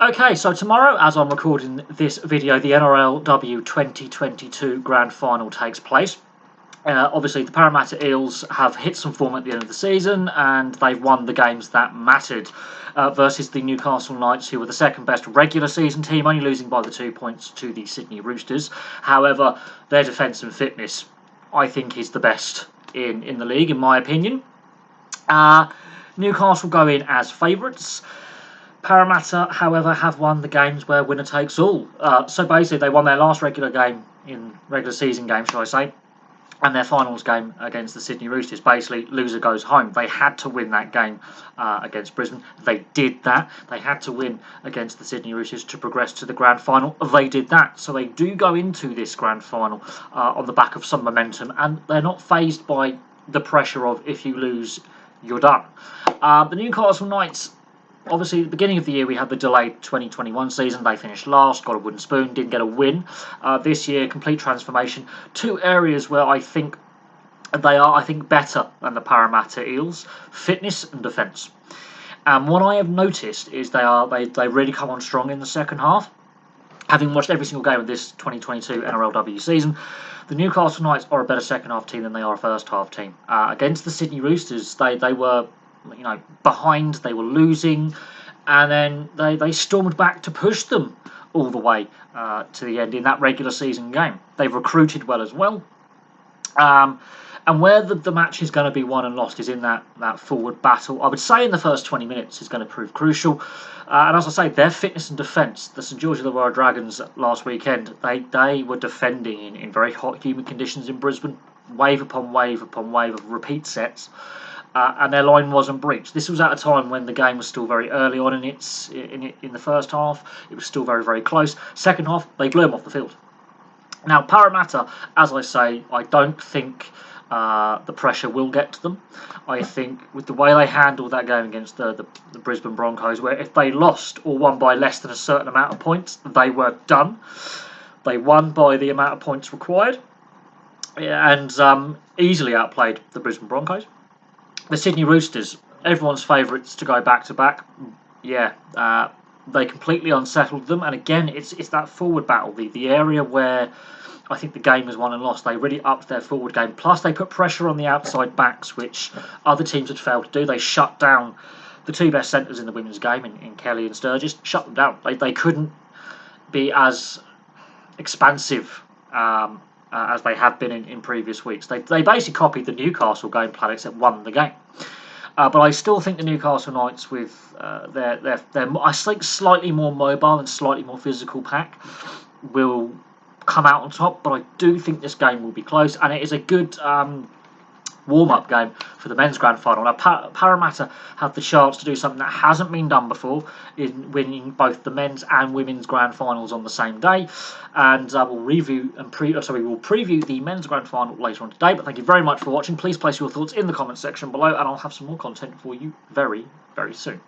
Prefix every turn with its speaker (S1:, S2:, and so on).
S1: Okay, so tomorrow, as I'm recording this video, the NRLW 2022 Grand Final takes place. Obviously, the Parramatta Eels have hit some form at the end of the season, and they've won the games that mattered versus the Newcastle Knights, who were the second best regular season team, only losing by the 2 points to the Sydney Roosters. However, their defence and fitness, I think, is the best in the league, in my opinion. Newcastle go in as favourites. Parramatta, however, have won the games where winner takes all. So basically, they won their last regular season game, shall I say, and their finals game against the Sydney Roosters. Basically, loser goes home. They had to win that game against Brisbane. They did that. They had to win against the Sydney Roosters to progress to the grand final. They did that. So they do go into this grand final on the back of some momentum, and they're not fazed by the pressure of if you lose, you're done. The Newcastle Knights, obviously, at the beginning of the year, we had the delayed 2021 season. They finished last, got a wooden spoon, didn't get a win. This year, complete transformation. Two areas where I think they are, better than the Parramatta Eels: fitness and defence. And what I have noticed is they really come on strong in the second half. Having watched every single game of this 2022 NRLW season, the Newcastle Knights are a better second half team than they are a first half team. Against the Sydney Roosters, they were behind, they were losing, and then they stormed back to push them all the way to the end in that regular season game. They've recruited well as well. And where the match is going to be won and lost is in that forward battle. I would say in the first 20 minutes is going to prove crucial. And as I say, their fitness and defence, the St George Illawarra Dragons last weekend, they were defending in very hot, humid conditions in Brisbane, wave upon wave upon wave of repeat sets. And their line wasn't breached. This was at a time when the game was still very early on in the first half. It was still very, very close. Second half, they blew them off the field. Now, Parramatta, as I say, I don't think the pressure will get to them. I think with the way they handled that game against the Brisbane Broncos, where if they lost or won by less than a certain amount of points, they were done. They won by the amount of points required and easily outplayed the Brisbane Broncos. The Sydney Roosters, everyone's favourites to go back-to-back. They completely unsettled them. And again, it's that forward battle, the area where I think the game was won and lost. They really upped their forward game. Plus, they put pressure on the outside backs, which other teams had failed to do. They shut down the two best centres in the women's game, in Kelly and Sturgis. Shut them down. They couldn't be as expansive as they have been in previous weeks. They basically copied the Newcastle game plan, except won the game. But I still think the Newcastle Knights, with their I think slightly more mobile and slightly more physical pack, will come out on top. But I do think this game will be close, and it is a good warm-up game for the men's grand final. Now, Parramatta have the chance to do something that hasn't been done before, in winning both the men's and women's grand finals on the same day. And we'll preview the men's grand final later on today. But thank you very much for watching. Please place your thoughts in the comments section below, and I'll have some more content for you very, very soon.